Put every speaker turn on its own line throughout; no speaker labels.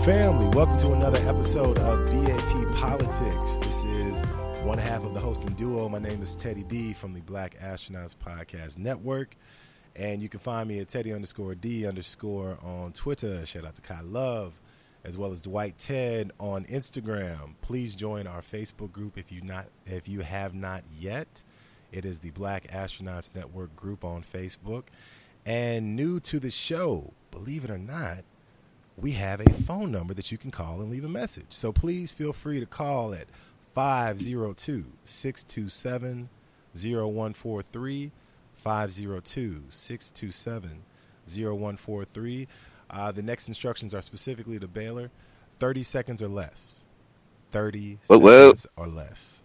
Family, welcome to another episode of BAP Politics. This is one half of the hosting duo. My name is Teddy D from the Black Astronauts Podcast Network. And you can find me at Teddy_D_ on Twitter. Shout out to Kai Love, as well as Dwight Ted on Instagram. Please join our Facebook group if you have not yet. It is the Black Astronauts Network group on Facebook. And new to the show, believe it or not, we have a phone number that you can call and leave a message. So please feel free to call at 502-627-0143, 502-627-0143. The next instructions are specifically to Baylor, 30 seconds or less. 30 seconds or less.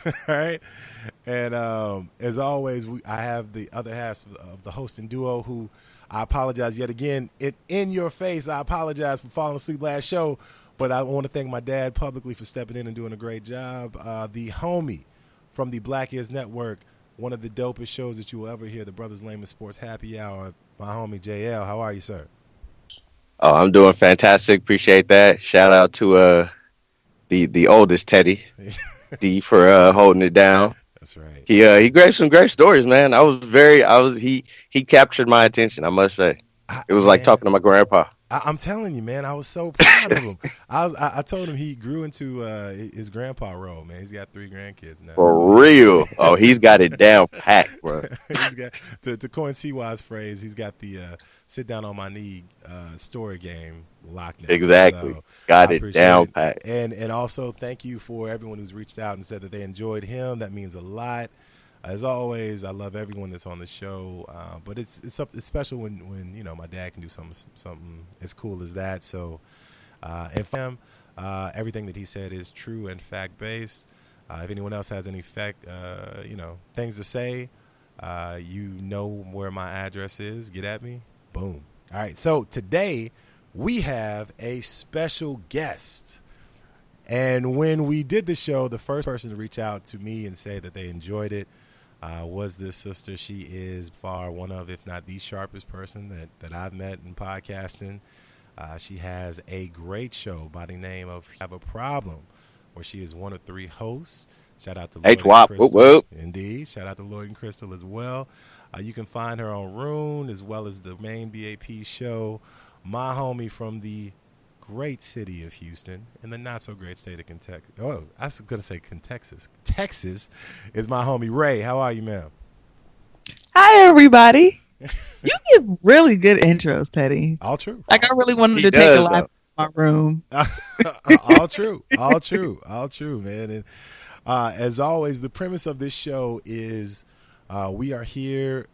All right. And as always, I have the other half of the hosting duo who I apologize yet again. In your face, I apologize for falling asleep last show, but I want to thank my dad publicly for stepping in and doing a great job. The homie from the Black Is Network, one of the dopest shows that you will ever hear, the Brothers Lehman Sports Happy Hour. My homie JL, how are you, sir?
Oh, I'm doing fantastic. Appreciate that. Shout out to the oldest Teddy D for holding it down.
That's right.
He gave some great stories, man. He captured my attention, I must say. It was like talking to my grandpa.
I'm telling you, man, I was so proud of him. I told him he grew into his grandpa role, man. He's got 3 grandkids now.
For real. Oh, he's got it down packed, bro.
He's got, to coin CY's phrase, he's got the sit down on my knee story game locked down.
Exactly.
So
got it down packed.
And also thank you for everyone who's reached out and said that they enjoyed him. That means a lot. As always, I love everyone that's on the show, but it's special when you know my dad can do something as cool as that. So, and for him, everything that he said is true and fact based. If anyone else has any things to say, you know where my address is. Get at me. Boom. All right. So today we have a special guest. And when we did the show, the first person to reach out to me and say that they enjoyed it was this sister. She is far one of, if not the sharpest person that I've met in podcasting. She has a great show by the name of Have a Problem, where she is one of 3 hosts. Shout out to
HWHAP.
Crystal. Indeed. Shout out to Lloyd and Crystal as well. You can find her on Rune as well as the main BAP show. My homie from the great city of Houston in the not so great state of Kentucky. Oh, I was going to say Texas. Texas is my homie Ray. How are you, ma'am?
Hi, everybody. You give really good intros, Teddy.
All true.
Like I really wanted to take a live in my room.
All true, man. And as always, the premise of this show is we are here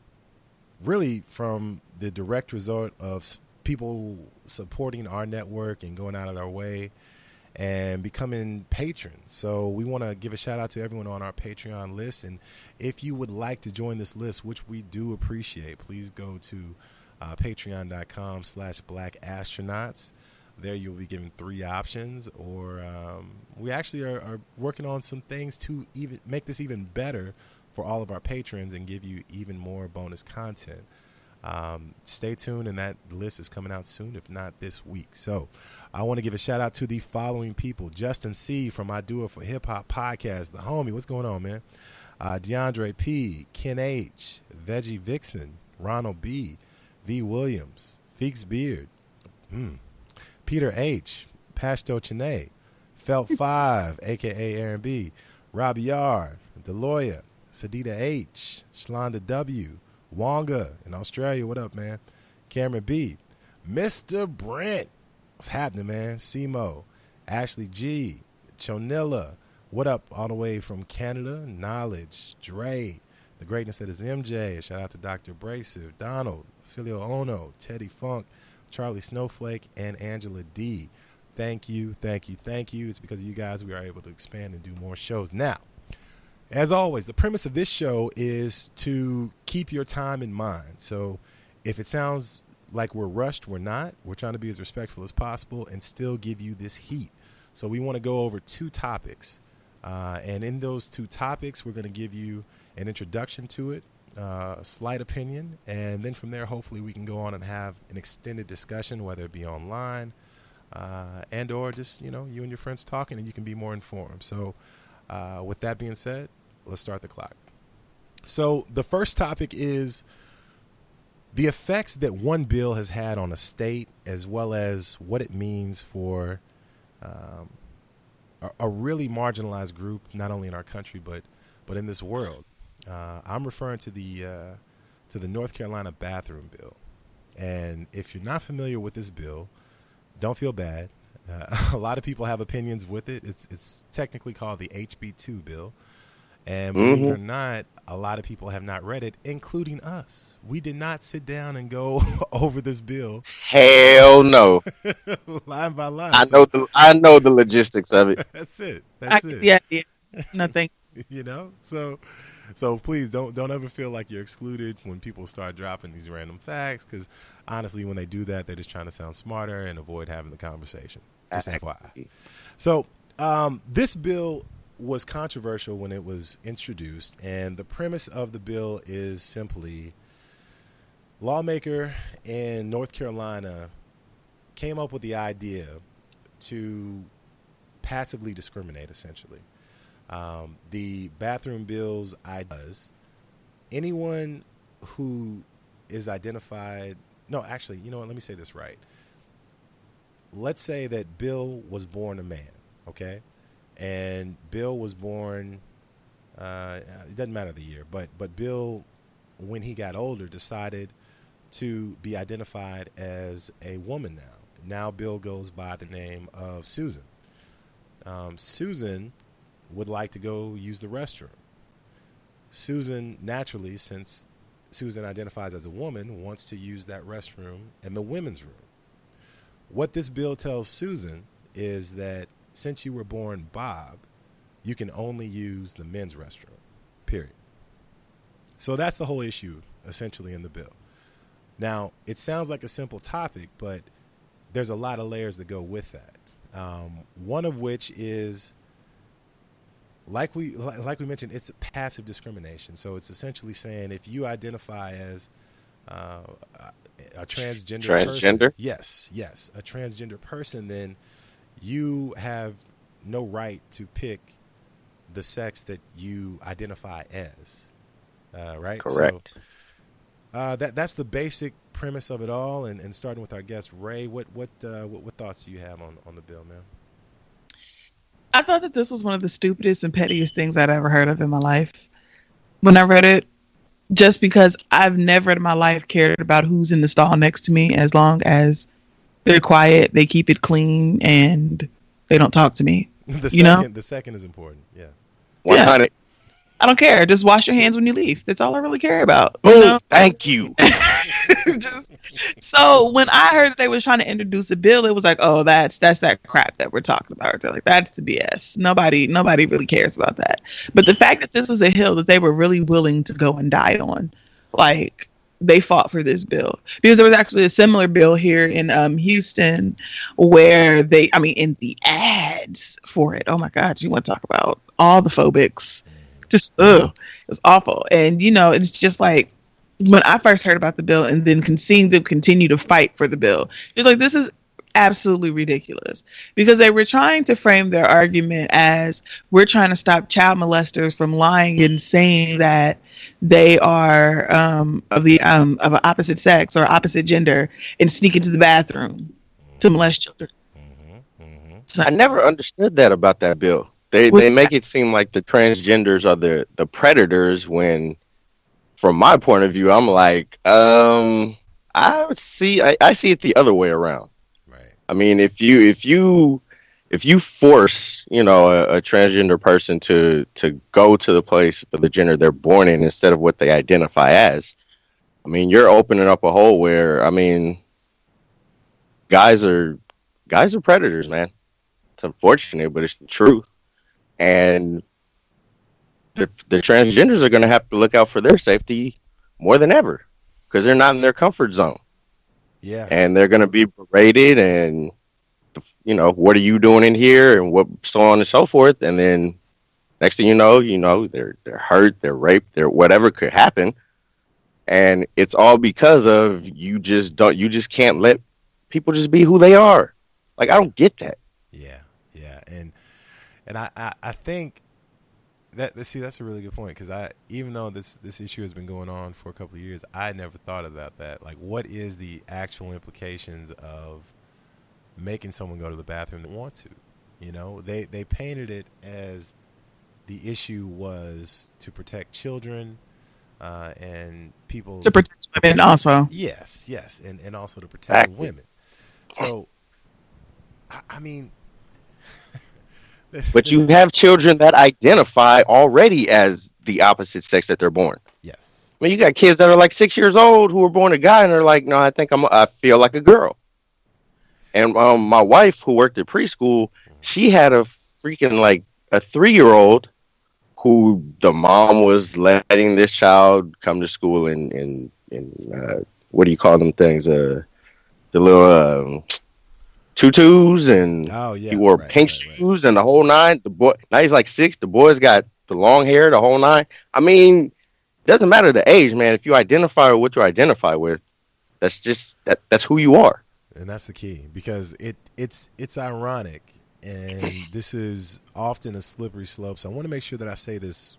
really from the direct result of people supporting our network and going out of their way and becoming patrons. So we want to give a shout out to everyone on our Patreon list. And if you would like to join this list, which we do appreciate, please go to patreon.com/BlackAstronauts. There you'll be given 3 options, or we actually are working on some things to even make this even better for all of our patrons and give you even more bonus content. Stay tuned, and that list is coming out soon, if not this week. So I want to give a shout out to the following people: Justin C from I Do It for Hip Hop Podcast, the homie. What's going on, man? DeAndre P, Ken H, Veggie Vixen, Ronald B, V Williams, Feeks Beard, Peter H, Pashto Chene, Felt 5, aka Aaron B, Robbie R, Deloya, Sadida H, Shalonda W, Wonga in Australia, what up, man? Cameron B, Mr. Brent, what's happening, man? Simo, Ashley G, Chonilla, what up, all the way from Canada? Knowledge, Dre, the greatness that is MJ. Shout out to Dr. Bracer, Donald, Filio Ono, Teddy Funk, Charlie Snowflake, and Angela D. Thank you. It's because of you guys we are able to expand and do more shows. Now, as always, the premise of this show is to keep your time in mind. So if it sounds like we're rushed, we're not. We're trying to be as respectful as possible and still give you this heat. So we want to go over 2 topics. And in those 2 topics, we're going to give you an introduction to it, a slight opinion, and then from there, hopefully we can go on and have an extended discussion, whether it be online, and or just you and your friends talking, and you can be more informed. So, with that being said, let's start the clock. So the first topic is the effects that one bill has had on a state, as well as what it means for a really marginalized group, not only in our country but in this world. I'm referring to the North Carolina bathroom bill. And if you're not familiar with this bill, don't feel bad. A lot of people have opinions with it. It's technically called the HB2 bill. And believe it or not, a lot of people have not read it, including us. We did not sit down and go over this bill.
Hell no.
Line by line.
I know the logistics of it.
That's it. That's it.
Yeah. Nothing.
So please don't ever feel like you're excluded when people start dropping these random facts, because honestly, when they do that, they're just trying to sound smarter and avoid having the conversation. Just FYI. So this bill was controversial when it was introduced, and the premise of the bill is simply lawmaker in North Carolina came up with the idea to passively discriminate, essentially. The bathroom bill's idea is anyone who is identified. No, actually, you know what? Let me say this right. Let's say that Bill was born a man, okay? And Bill was born, it doesn't matter the year, but Bill, when he got older, decided to be identified as a woman now. Now Bill goes by the name of Susan. Susan would like to go use the restroom. Susan, naturally, since Susan identifies as a woman, wants to use that restroom in the women's room. What this bill tells Susan is that since you were born Bob, you can only use the men's restroom, period. So that's the whole issue, essentially, in the bill. Now, it sounds like a simple topic, but there's a lot of layers that go with that. One of which is, like we mentioned, it's passive discrimination. So it's essentially saying if you identify as a transgender person, yes, a transgender person, then you have no right to pick the sex that you identify as, right?
Correct.
So that's the basic premise of it all. And starting with our guest Ray, what thoughts do you have on the bill, man?
I thought that this was one of the stupidest and pettiest things I'd ever heard of in my life when I read it, just because I've never in my life cared about who's in the stall next to me, as long as they're quiet, they keep it clean, and they don't talk to me.
The second is important. Yeah.
100.
Yeah. I don't care. Just wash your hands when you leave. That's all I really care about.
Thank you.
So when I heard that they was trying to introduce a bill, it was like, oh, that's that crap that we're talking about. They're like, that's the BS. Nobody really cares about that. But the fact that this was a hill that they were really willing to go and die on, like, they fought for this bill, because there was actually a similar bill here in Houston where in the ads for it. Oh my God, you want to talk about all the phobics? Just it was awful. And it's just like, when I first heard about the bill and then seeing them continue to fight for the bill, it's like, this is absolutely ridiculous, because they were trying to frame their argument as, we're trying to stop child molesters from lying and saying that they are of an opposite sex or opposite gender and sneak into the bathroom to molest children.
So I never understood that about that bill. They make it seem like the transgenders are the predators, when from my point of view, I'm like, I see it the other way around.
Right.
I mean, if you force, a transgender person to go to the place for the gender they're born in instead of what they identify as, I mean, you're opening up a hole where, I mean, guys are predators, man. It's unfortunate, but it's the truth. And the transgenders are going to have to look out for their safety more than ever, because they're not in their comfort zone.
Yeah.
And they're going to be berated and, what are you doing in here, and what, so on and so forth. And then next thing you know, they're hurt, they're raped, whatever could happen. And it's all because of you just can't let people just be who they are. Like, I don't get that.
Yeah, yeah, and I think that's a really good point, because even though this issue has been going on for a couple of years, I never thought about that. Like, what is the actual implications of making someone go to the bathroom they want to? You know, they painted it as the issue was to protect children and people
To protect women also.
Yes, and also to protect the women. So, I mean.
But you have children that identify already as the opposite sex that they're born.
Yes.
I mean, you got kids that are like 6 years old who were born a guy, and they're like, no, I feel like a girl. And my wife, who worked at preschool, she had a freaking like a 3-year-old who the mom was letting this child come to school in what do you call them things? The little tutus, and he wore pink shoes and the whole nine. The boy, now he's like 6. The boy's got the long hair, the whole nine. I mean, it doesn't matter the age, man. If you identify with what you identify with, that's just that's who you are.
And that's the key, because it's ironic, and this is often a slippery slope. So I want to make sure that I say this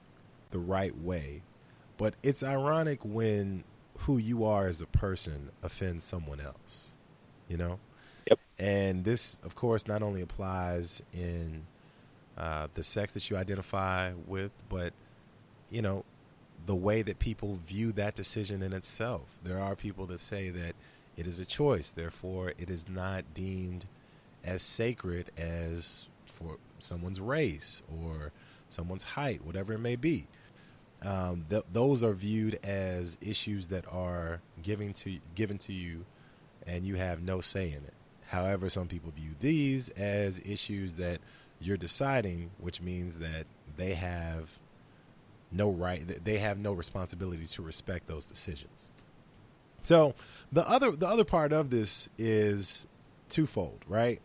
the right way. But it's ironic when who you are as a person offends someone else, you know?
Yep.
And this, of course, not only applies in the sex that you identify with, but, you know, the way that people view that decision in itself. There are people that say that it is a choice, therefore it is not deemed as sacred as for someone's race or someone's height, whatever it may be. Those are viewed as issues that are given to you, and you have no say in it. However, some people view these as issues that you're deciding, which means that they have no right, they have no responsibility to respect those decisions. So the other part of this is twofold, right?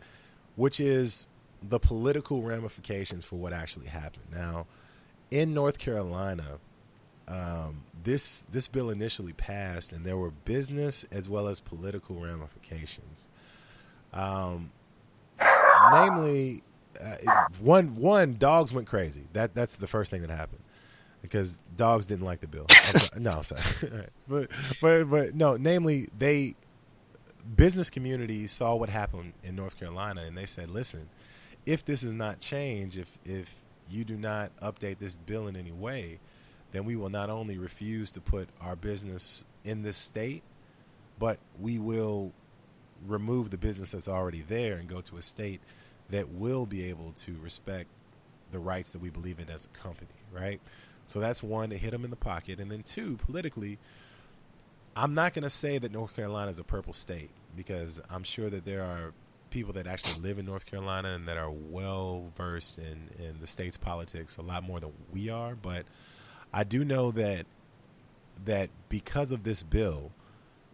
Which is the political ramifications for what actually happened. Now, in North Carolina, this bill initially passed, and there were business as well as political ramifications. Namely, one, dogs went crazy. That's the first thing that happened, because dogs didn't like the bill. No, sorry. but no, namely, business community saw what happened in North Carolina, and they said, listen, if this is not changed, if you do not update this bill in any way, then we will not only refuse to put our business in this state, but we will remove the business that's already there and go to a state that will be able to respect the rights that we believe in as a company, right? So that's one, to hit them in the pocket. And then two, politically, I'm not going to say that North Carolina is a purple state, because I'm sure that there are people that actually live in North Carolina and that are well versed in the state's politics a lot more than we are. But I do know that because of this bill,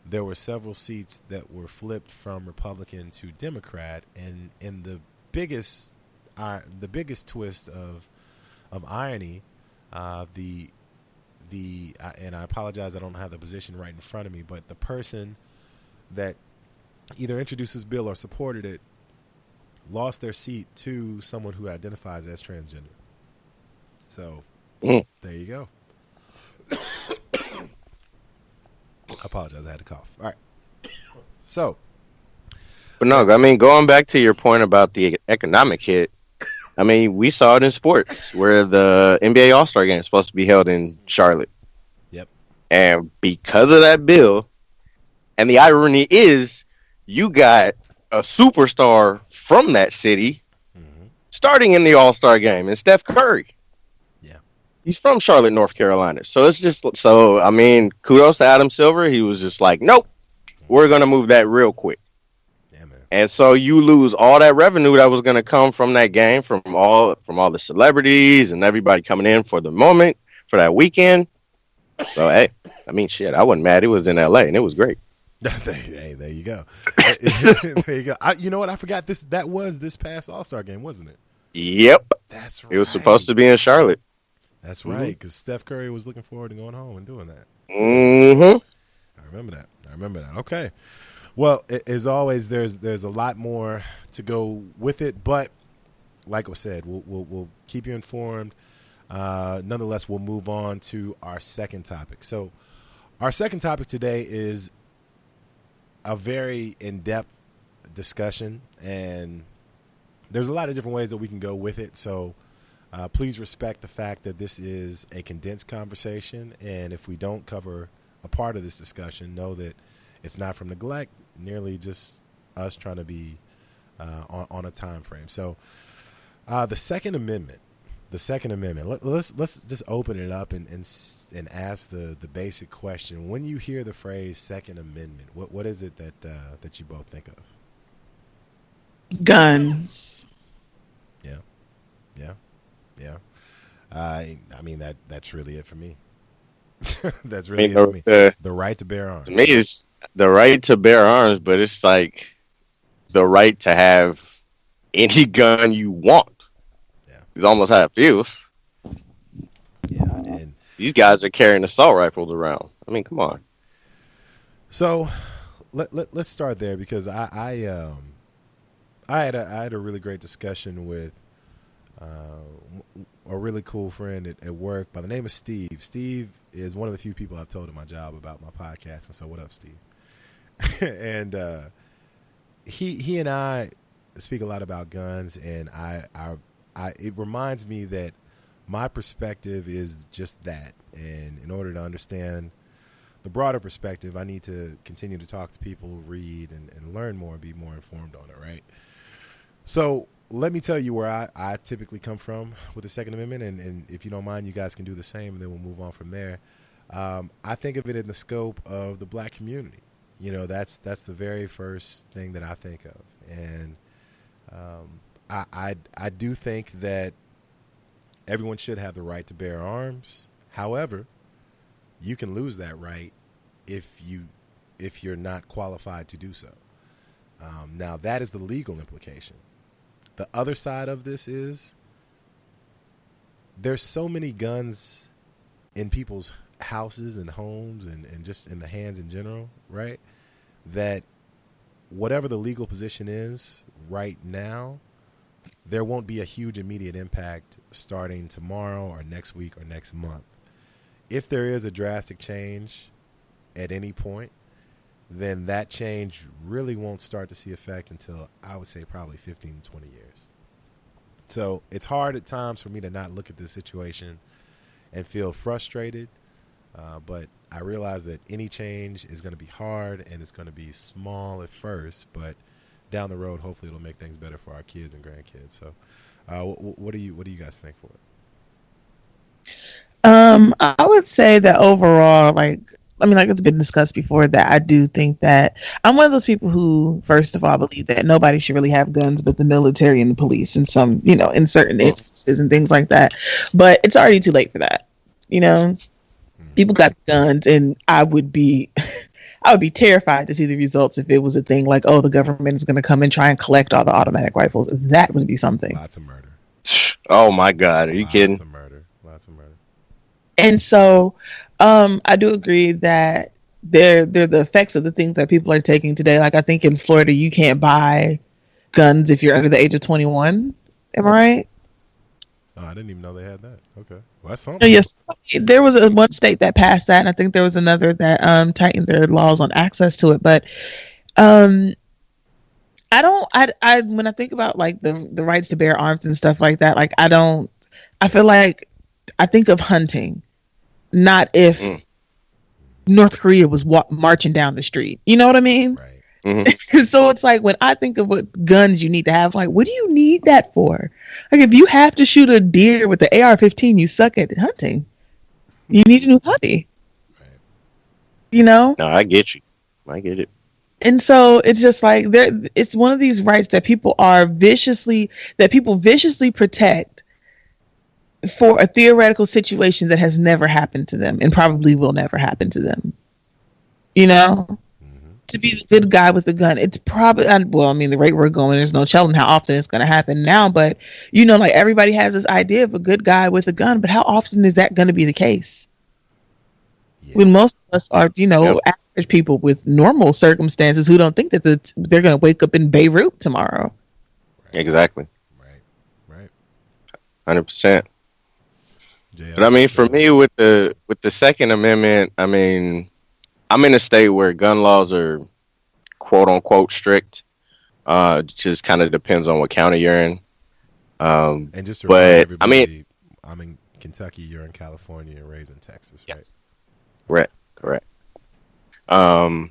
there were several seats that were flipped from Republican to Democrat, and in the biggest twist of irony, and I apologize, I don't have the position right in front of me, but the person that either introduced this bill or supported it lost their seat to someone who identifies as transgender. So there you go. I apologize, I had to cough. All right. So,
but no, I mean, going back to your point about the economic hit, I mean, we saw it in sports where the NBA All-Star Game is supposed to be held in Charlotte.
Yep.
And because of that bill, and the irony is, you got a superstar from that city starting in the All-Star Game, and Steph Curry.
Yeah.
He's from Charlotte, North Carolina. So it's just, I mean, kudos to Adam Silver. He was just like, nope, we're going to move that real quick.
Yeah, man.
And so you lose all that revenue that was going to come from that game, from all the celebrities and everybody coming in for the moment, for that weekend. So, hey, I mean, shit, I wasn't mad. It was in L.A., and it was great.
Hey, there you go. There you go. You know what? I forgot that was this past All-Star Game, wasn't it?
Yep.
That's right.
It was supposed to be in Charlotte.
That's right, because Steph Curry was looking forward to going home and doing that.
Mm-hmm.
I remember that. Okay. Well, as always, there's a lot more to go with it, but like I said, we'll keep you informed. Nonetheless, we'll move on to our second topic. So our second topic today is a very in-depth discussion, and there's a lot of different ways that we can go with it. So please respect the fact that this is a condensed conversation, and if we don't cover a part of this discussion, know that it's not from neglect, merely just us trying to be on a time frame. So the Second Amendment. Let's just open it up and ask the basic question. When you hear the phrase Second Amendment, what is it that you both think of?
Guns.
Yeah. I mean that's really it for me. That's really it for me. The right to bear arms.
To me, it's the right to bear arms, but it's like the right to have any gun you want.
Yeah,
it's almost how it feels.
Yeah, and
these guys are carrying assault rifles around. I mean, come on.
So let's start there, because I had a really great discussion with a really cool friend at work by the name of Steve. Steve is one of the few people I've told at my job about my podcast, and so what up, Steve? And he and I speak a lot about guns, and I it reminds me that my perspective is just that, and in order to understand the broader perspective, I need to continue to talk to people, read, and learn more, and be more informed on it, right? So let me tell you where I typically come from with the Second Amendment, and if you don't mind, you guys can do the same, and then we'll move on from there. I think of it in the scope of the black community. You know, that's the very first thing that I think of, and I do think that everyone should have the right to bear arms. However, you can lose that right if you're not qualified to do so. Now, that is the legal implication. The other side of this is there's so many guns in people's houses and homes and just in the hands in general, right? That whatever the legal position is right now, there won't be a huge immediate impact starting tomorrow or next week or next month. If there is a drastic change at any point, then that change really won't start to see effect until, I would say, probably 15 to 20 years. So it's hard at times for me to not look at this situation and feel frustrated, but I realize that any change is going to be hard and it's going to be small at first, but down the road, hopefully it'll make things better for our kids and grandkids. So what do you guys think for it?
I would say that overall, it's been discussed before, that I do think that I'm one of those people who, first of all, believe that nobody should really have guns but the military and the police in some, in certain instances and things like that. But it's already too late for that. People got guns, and I would be terrified to see the results if it was a thing like, oh, the government is going to come and try and collect all the automatic rifles. That would be something.
Lots of murder.
Oh my God, are you kidding?
Lots of murder.
And so I do agree that they're the effects of the things that people are taking today. Like, I think in Florida, you can't buy guns if you're under the age of 21. Am I right?
Oh, I didn't even know they had that. Okay. Well, that's something.
Yes. There was one state that passed that, and I think there was another that tightened their laws on access to it. But when I think about like the rights to bear arms and stuff like that, like I feel like I think of hunting, not if North Korea was marching down the street. You know what I mean?
Right.
Mm-hmm.
So it's like, when I think of what guns you need to have, like, what do you need that for? Like, if you have to shoot a deer with the AR-15, you suck at hunting. You need a new hobby. Right.
No, I get you. I get it.
And so it's just like, it's one of these rights that people viciously protect for a theoretical situation that has never happened to them and probably will never happen to them. To be the good guy with a gun, it's probably, the rate we're going, there's no telling how often it's going to happen now, but like, everybody has this idea of a good guy with a gun, but how often is that going to be the case? When most of us are, average people with normal circumstances who don't think that they're going to wake up in Beirut tomorrow.
Right. Exactly.
Right.
100%. But I mean, for me, with the Second Amendment, I mean, I'm in a state where gun laws are quote unquote strict. Just kind of depends on what county you're in.
And just to remind everybody, I'm in Kentucky, you're in California, and raised in Texas, right?
Correct. And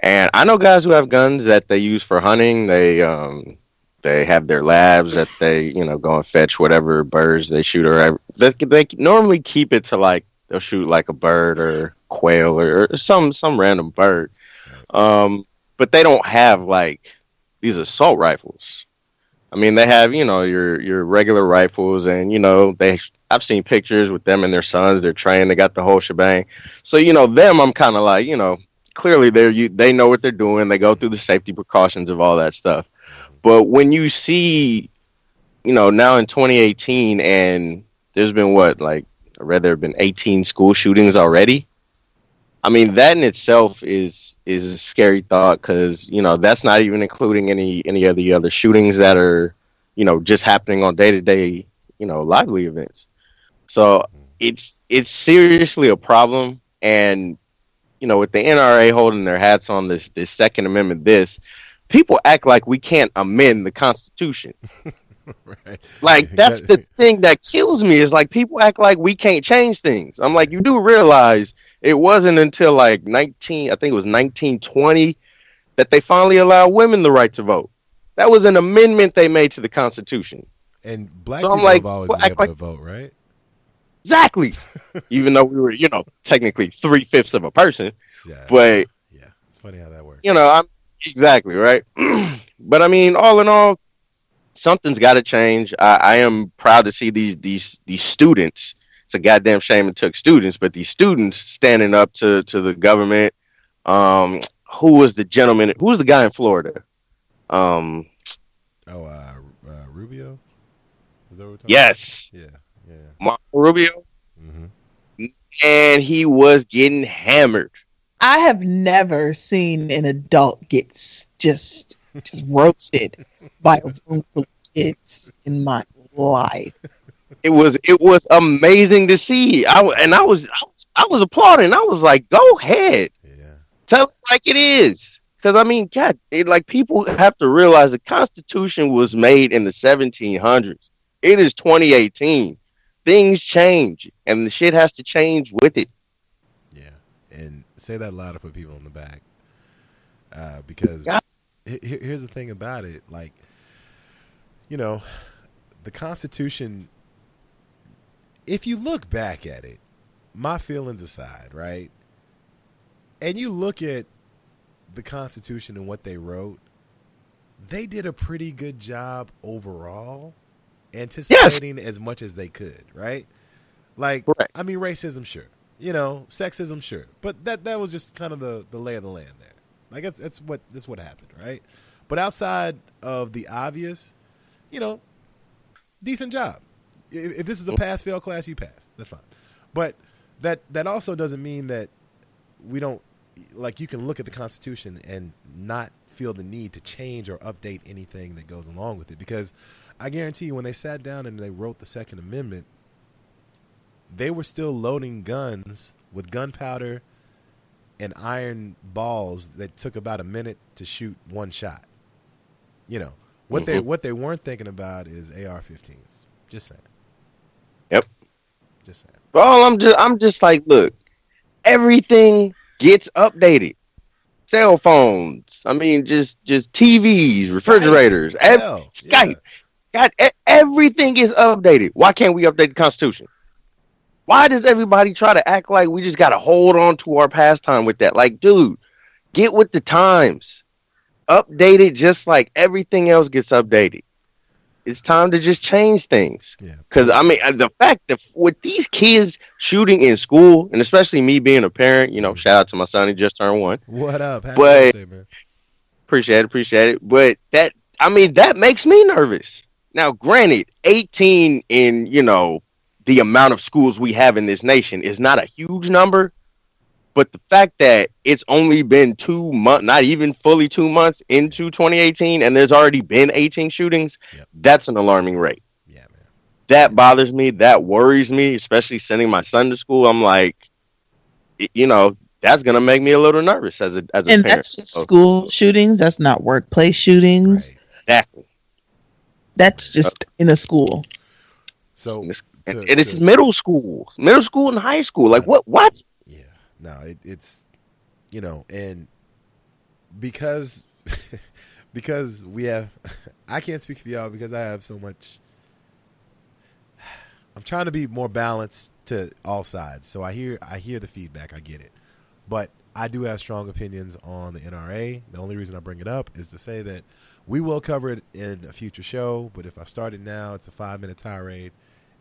I know guys who have guns that they use for hunting. They have their labs that they, go and fetch whatever birds they shoot, or they normally keep it to like they'll shoot like a bird or quail or some random bird. But they don't have like these assault rifles. I mean, they have, your regular rifles, and I've seen pictures with them and their sons. They're trained. They got the whole shebang. So, them, I'm kind of like, clearly they know what they're doing. They go through the safety precautions of all that stuff. But when you see, now in 2018, and there's been I read there have been 18 school shootings already. I mean, that in itself is a scary thought, because, that's not even including any of the other shootings that are, just happening on day-to-day, lively events. So it's seriously a problem. And, with the NRA holding their hats on this Second Amendment, people act like we can't amend the Constitution.
Right.
Like, that's the thing that kills me, is like people act like we can't change things. I'm like, you do realize it wasn't until I think it was 1920, that they finally allowed women the right to vote. That was an amendment they made to the Constitution.
And black people have always been able to vote, right?
Exactly. Even though we were, technically 3/5 of a person.
Yeah.
But
yeah, it's funny how that works.
Exactly, right? But I mean, all in all, something's got to change. I am proud to see these students. It's a goddamn shame it took students, but these students standing up to the government. Who was the gentleman? Who was the guy in Florida?
Rubio? Is that what we're talking
yes.
About? Yeah.
Marco Rubio. Mm-hmm. And he was getting hammered.
I have never seen an adult get just roasted by a room full of kids in my life.
It was amazing to see. I was applauding. I was like, go ahead.
Yeah. Tell
it like it is. Because, I mean, God, people have to realize the Constitution was made in the 1700s. It is 2018. Things change, and the shit has to change with it.
Yeah, and say that louder for people in the back. Because here's the thing about it. The Constitution, if you look back at it, my feelings aside, right? And you look at the Constitution and what they wrote, they did a pretty good job overall, anticipating as much as they could, right? Right. I mean, racism, sure. Sexism, sure. But that was just kind of the lay of the land there. That's what happened, right? But outside of the obvious, decent job. If this is a pass-fail class, you pass. That's fine. But that also doesn't mean that we don't, you can look at the Constitution and not feel the need to change or update anything that goes along with it. Because I guarantee you, when they sat down and they wrote the Second Amendment, they were still loading guns with gunpowder and iron balls that took about a minute to shoot one shot. What they weren't thinking about is AR-15s. Just saying.
Yep.
Just saying.
Well, I'm just like, look, everything gets updated. Cell phones. I mean, just TVs, refrigerators, Skype. God, everything is updated. Why can't we update the Constitution? Why does everybody try to act like we just got to hold on to our pastime with that? Like, dude, get with the times. Update it just like everything else gets updated. It's time to just change things.
Yeah.
Because, I mean, the fact that with these kids shooting in school, and especially me being a parent, shout out to my son, he just turned 1.
What up? Happy
birthday,
man.
Appreciate it. But that makes me nervous. Now, granted, 18 in, the amount of schools we have in this nation is not a huge number, But the fact that it's only been 2 months, not even fully 2 months into 2018, and there's already been 18 shootings,
Yep.
that's an alarming rate.
Yeah, man.
That bothers me. That worries me, especially sending my son to school. I'm like, that's gonna make me a little nervous as a
And
parent.
that's just school shootings. That's not workplace shootings.
Right.
Exactly.
That's just in a school.
So
And it's middle school and high school. Like what?
Yeah. No, it's and because because we have I can't speak for y'all because I have so much. I'm trying to be more balanced to all sides. So I hear the feedback. I get it. But I do have strong opinions on the NRA. The only reason I bring it up is to say that we will cover it in a future show. But if I start it now, it's a 5-minute tirade.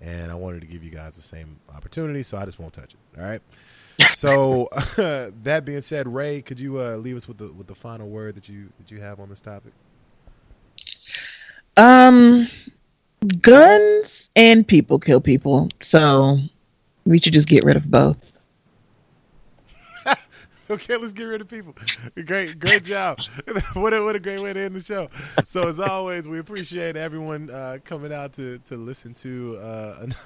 And I wanted to give you guys the same opportunity, so I just won't touch it. All right? So that being said, Ray, could you leave us with the final word that you have on this topic?
Guns and people kill people, so we should just get rid of both.
Okay, let's get rid of people. Great job. What a great way to end the show. So as always, we appreciate everyone coming out to listen to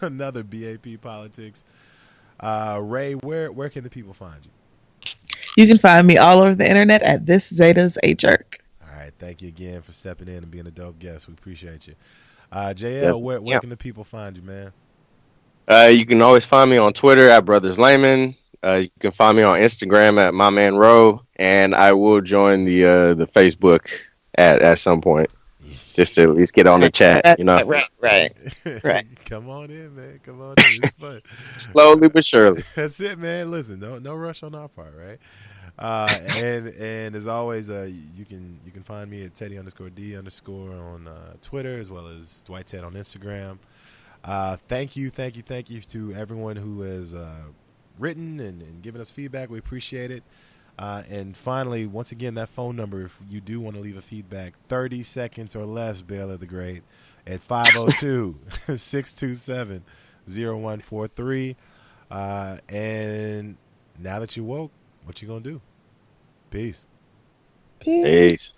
another BAP Politics. Ray, where can the people find you?
You can find me all over the internet at This Zeta's a Jerk.
All right, thank you again for stepping in and being a dope guest. We appreciate you. JL, where can the people find you, man?
You can always find me on Twitter at Brothers Layman. You can find me on Instagram at My Man Rowe, and I will join the Facebook at some point, just to at least get on the chat.
Right.
Come on in, man. Come on in. It's fun.
Slowly but surely.
That's it, man. Listen, no rush on our part, right? And as always, you can find me at Teddy_D_ on Twitter, as well as Dwight Ted on Instagram. Thank you to everyone who has written and given us feedback. We appreciate it. And finally, once again, that phone number, if you do want to leave a feedback, 30 seconds or less, Baylor the Great, at 502-627-0143. And now that you woke, what you gonna do? Peace.
Peace.